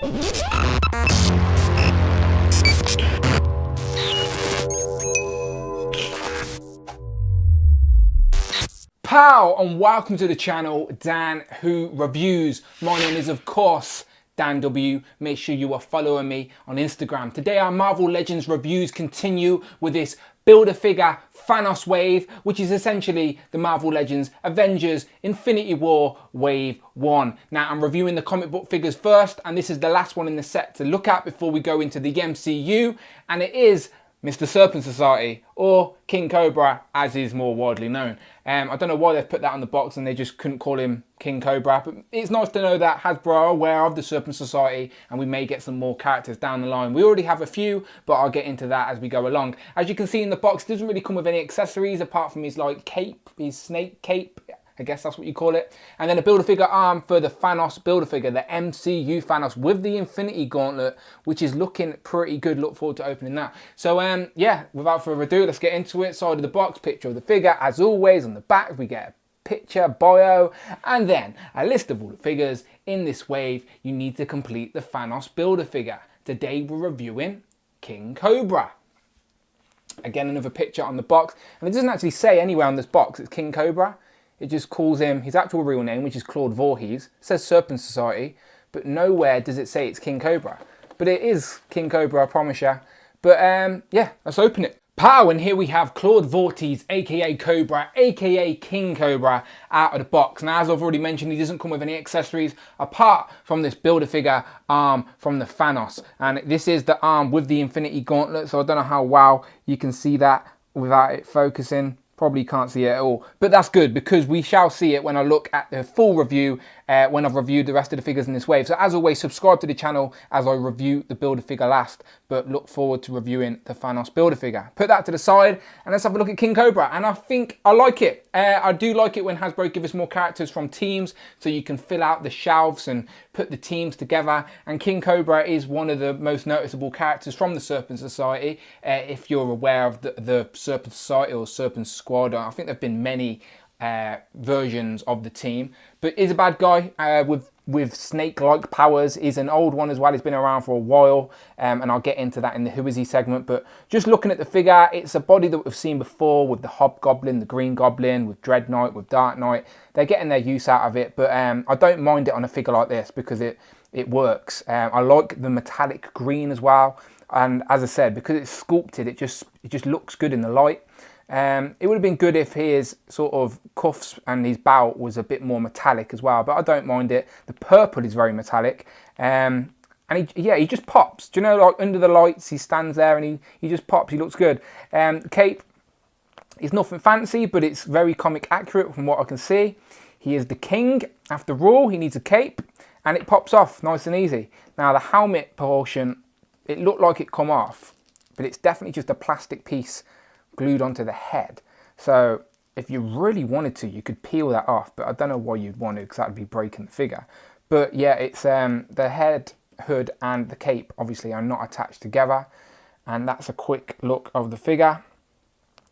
Pow, and welcome to the channel, Dan Who Reviews. My name is, of course, Dan W. Make sure you are following me on Instagram. Today our Marvel Legends reviews continue with this Build-A-Figure Thanos wave, which is essentially the Marvel Legends Avengers Infinity War Wave 1. Now I'm reviewing the comic book figures first, and this is the last one in the set to look at before we go into the MCU, and it is Mr. Serpent Society, or King Cobra, as is more widely known. I don't know why they've put that on the box and they just couldn't call him King Cobra, but it's nice to know that Hasbro are aware of the Serpent Society and we may get some more characters down the line. We already have a few, but I'll get into that as we go along. As you can see in the box, it doesn't really come with any accessories apart from his cape, his snake cape. I guess that's what you call it. And then a Build-A-Figure arm for the Thanos Build-A-Figure, the MCU Thanos with the Infinity Gauntlet, which is looking pretty good. Look forward to opening that. So yeah, without further ado, let's get into it. Side of the box, picture of the figure. As always, on the back we get a picture, bio, and then a list of all the figures in this wave you need to complete the Thanos Build-A-Figure. Today we're reviewing King Cobra. Again, another picture on the box, and it doesn't actually say anywhere on this box it's King Cobra. It just calls him his actual real name, which is Claude Voorhees. It says Serpent Society, but nowhere does it say it's King Cobra. But it is King Cobra, I promise you. But yeah, let's open it. Pow, and here we have Claude Voorhees, aka Cobra, aka King Cobra, out of the box. Now, as I've already mentioned, he doesn't come with any accessories apart from this Build-A-Figure arm from the Thanos. And this is the arm with the Infinity Gauntlet, so I don't know how well you can see that without it focusing. Probably can't see it at all, but that's good because we shall see it when I look at the full review when I've reviewed the rest of the figures in this wave. So as always, subscribe to the channel as I review the Build-A-Figure last, but look forward to reviewing the Thanos Build-A-Figure. Put that to the side and let's have a look at King Cobra, and I think I like it. I do like it when Hasbro give us more characters from teams so you can fill out the shelves and put the teams together, and King Cobra is one of the most noticeable characters from the Serpent Society. If you're aware of the Serpent Society or Serpent Squad, I think there have been many versions of the team, but is a bad guy with snake-like powers. Is an old one as well. He's been around for a while, and I'll get into that in the Who Is He segment. But just looking at the figure, it's a body that we've seen before with the Hobgoblin, the Green Goblin, with Dread Knight, with Dark Knight. They're getting their use out of it, but I don't mind it on a figure like this because it works. I like the metallic green as well, and as I said, because it's sculpted, it just looks good in the light. It would have been good if his sort of cuffs and his belt was a bit more metallic as well, but I don't mind it. The purple is very metallic, and he just pops. Do you know, like under the lights, he stands there and he just pops. He looks good. Cape is nothing fancy, but it's very comic accurate from what I can see. He is the king. After all, he needs a cape, and it pops off nice and easy. Now the helmet portion, it looked like it come off, but it's definitely just a plastic piece glued onto the head. So if you really wanted to, you could peel that off, but I don't know why you'd want to because that would be breaking the figure. But yeah, it's the head, hood and the cape obviously are not attached together, and that's a quick look of the figure.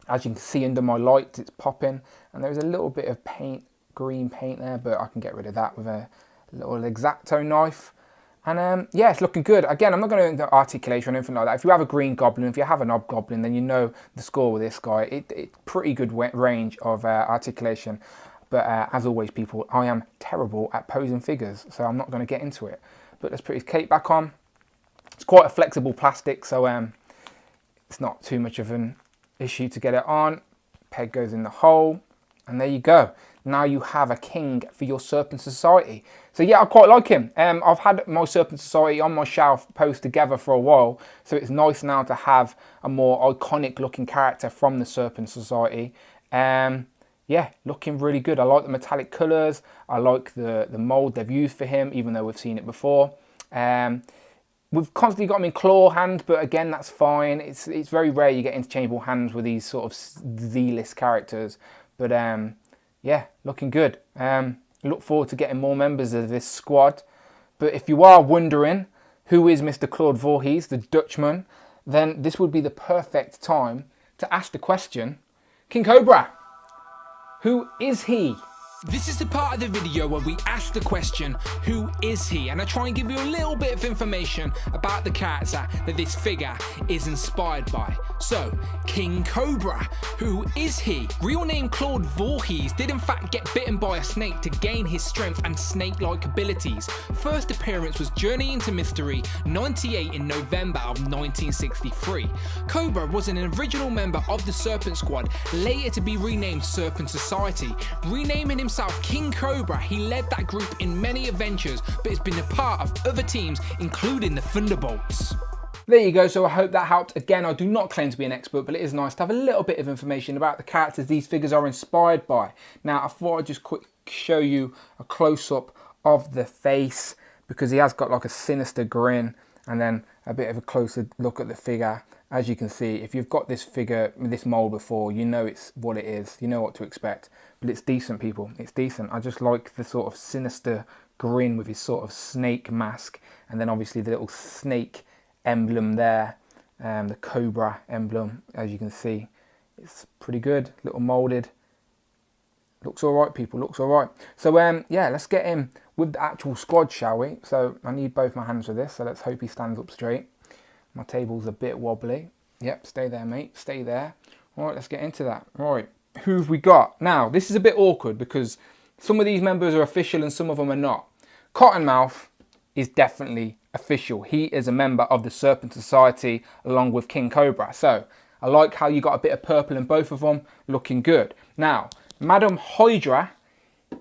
As you can see under my lights, it's popping, and there's a little bit of paint, green paint there, but I can get rid of that with a little X-Acto knife. And yeah, it's looking good. Again, I'm not going to go into articulation or anything like that. If you have a green goblin, if you have an hobgoblin, then you know the score with this guy. It's pretty good range of articulation. But as always, people, I am terrible at posing figures, so I'm not going to get into it. But let's put his cape back on. It's quite a flexible plastic, so it's not too much of an issue to get it on. Peg goes in the hole, and there you go. Now you have a king for your Serpent Society. So yeah, I quite like him. I've had my Serpent Society on my shelf posed together for a while, so it's nice now to have a more iconic looking character from the Serpent Society. Yeah, looking really good. I like the metallic colours. I like the mould they've used for him, even though we've seen it before. We've constantly got him in claw hand, but again, that's fine. It's very rare you get interchangeable hands with these sort of Z-list characters. But yeah, looking good. Look forward to getting more members of this squad. But if you are wondering who is Mr. Claude Voorhees, the Dutchman, then this would be the perfect time to ask the question, King Cobra, who is he? This is the part of the video where we ask the question, who is he? And I try and give you a little bit of information about the character that this figure is inspired by. So, King Cobra, who is he? Real name Claude Voorhees did in fact get bitten by a snake to gain his strength and snake-like abilities. First appearance was Journey into Mystery 98 in November of 1963. Cobra was an original member of the Serpent Squad, later to be renamed Serpent Society. Renaming himself King Cobra, he led that group in many adventures, but has been a part of other teams, including the Thunderbolts. There you go, so I hope that helped. Again, I do not claim to be an expert, but it is nice to have a little bit of information about the characters these figures are inspired by. Now, I thought I'd just quick show you a close-up of the face, because he has got like a sinister grin, and then a bit of a closer look at the figure. As you can see, if you've got this figure, this mold before, you know it's what it is, you know what to expect. But it's decent, people, it's decent. I just like the sort of sinister grin with his sort of snake mask, and then obviously the little snake emblem there, the Cobra emblem, as you can see. It's pretty good, little molded. Looks all right, people, looks all right. So yeah, let's get in with the actual squad, shall we? So I need both my hands for this, so let's hope he stands up straight. My table's a bit wobbly. Yep, stay there, mate, stay there. All right, let's get into that. Right, who have we got? Now, this is a bit awkward because some of these members are official and some of them are not. Cottonmouth is definitely official. He is a member of the Serpent Society along with King Cobra. So I like how you got a bit of purple in both of them, looking good. Now, Madam Hydra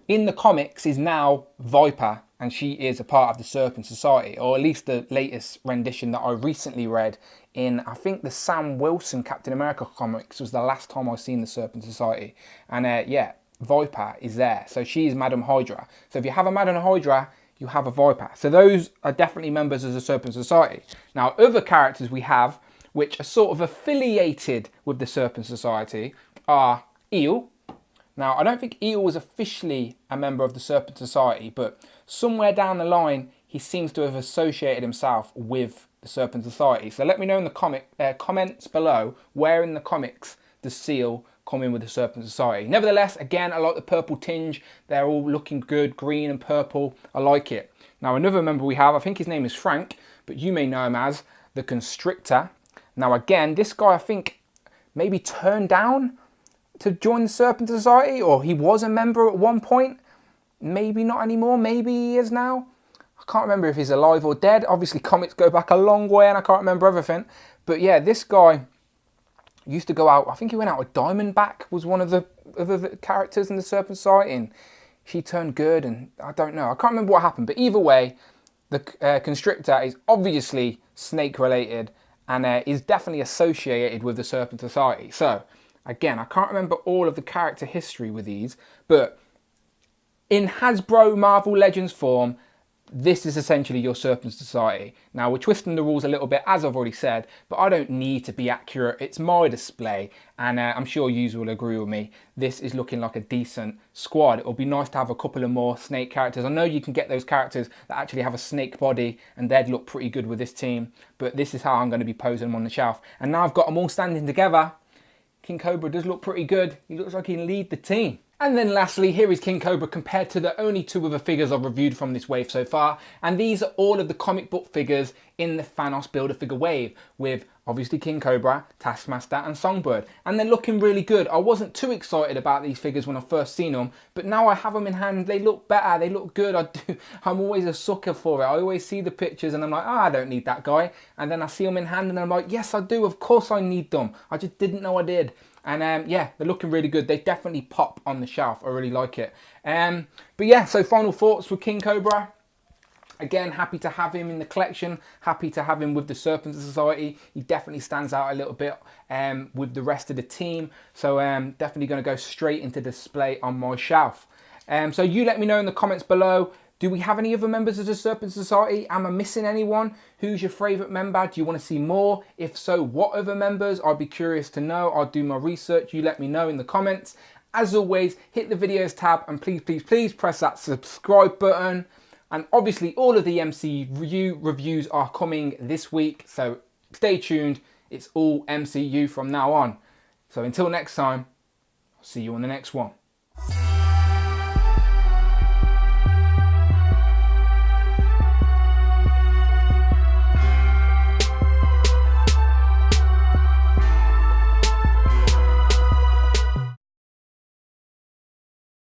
in the comics is now Viper, and she is a part of the Serpent Society, or at least the latest rendition that I recently read in, I think, the Sam Wilson Captain America comics was the last time I've seen the Serpent Society. And yeah, Viper is there. So she is Madam Hydra. So if you have a Madam Hydra, you have a Viper. So those are definitely members of the Serpent Society. Now, other characters we have, which are sort of affiliated with the Serpent Society, are Eel. Now, I don't think Eel was officially a member of the Serpent Society, but somewhere down the line, he seems to have associated himself with the Serpent Society. So let me know in the comments below where in the comics does Seal come in with the Serpent Society. Nevertheless, again, I like the purple tinge. They're all looking good, green and purple. I like it. Now, another member we have, I think his name is Frank, but you may know him as the Constrictor. Now, again, this guy, I think, maybe turned down to join the Serpent Society, or he was a member at one point. Maybe not anymore, maybe he is now. I can't remember if he's alive or dead. Obviously, comics go back a long way and I can't remember everything. But yeah, this guy used to go out, I think he went out with Diamondback, was one of the other characters in the Serpent Society, and she turned good, and I don't know. I can't remember what happened, but either way, the Constrictor is obviously snake related and is definitely associated with the Serpent Society. So, again, I can't remember all of the character history with these, but in Hasbro Marvel Legends form, this is essentially your Serpent Society. Now, we're twisting the rules a little bit, as I've already said, but I don't need to be accurate. It's my display, and I'm sure you will agree with me. This is looking like a decent squad. It'll be nice to have a couple of more snake characters. I know you can get those characters that actually have a snake body, and they'd look pretty good with this team, but this is how I'm going to be posing them on the shelf. And now I've got them all standing together. King Cobra does look pretty good. He looks like he can lead the team. And then lastly, here is King Cobra compared to the only two other figures I've reviewed from this wave so far. And these are all of the comic book figures in the Thanos Build-A-Figure wave, with obviously King Cobra, Taskmaster and Songbird. And they're looking really good. I wasn't too excited about these figures when I first seen them, but now I have them in hand, they look better, they look good. I'm always a sucker for it. I always see the pictures and I'm like, I don't need that guy. And then I see them in hand and I'm like, yes, I do, of course I need them. I just didn't know I did. And yeah, they're looking really good. They definitely pop on the shelf. I really like it. But yeah, so final thoughts with King Cobra. Again, happy to have him in the collection. Happy to have him with the Serpent Society. He definitely stands out a little bit with the rest of the team. So definitely going to go straight into display on my shelf. So you let me know in the comments below. Do we have any other members of the Serpent Society? Am I missing anyone? Who's your favourite member? Do you want to see more? If so, what other members? I'd be curious to know. I'll do my research. You let me know in the comments. As always, hit the videos tab and please, please, please press that subscribe button. And obviously all of the MCU reviews are coming this week. So stay tuned. It's all MCU from now on. So until next time, I'll see you on the next one.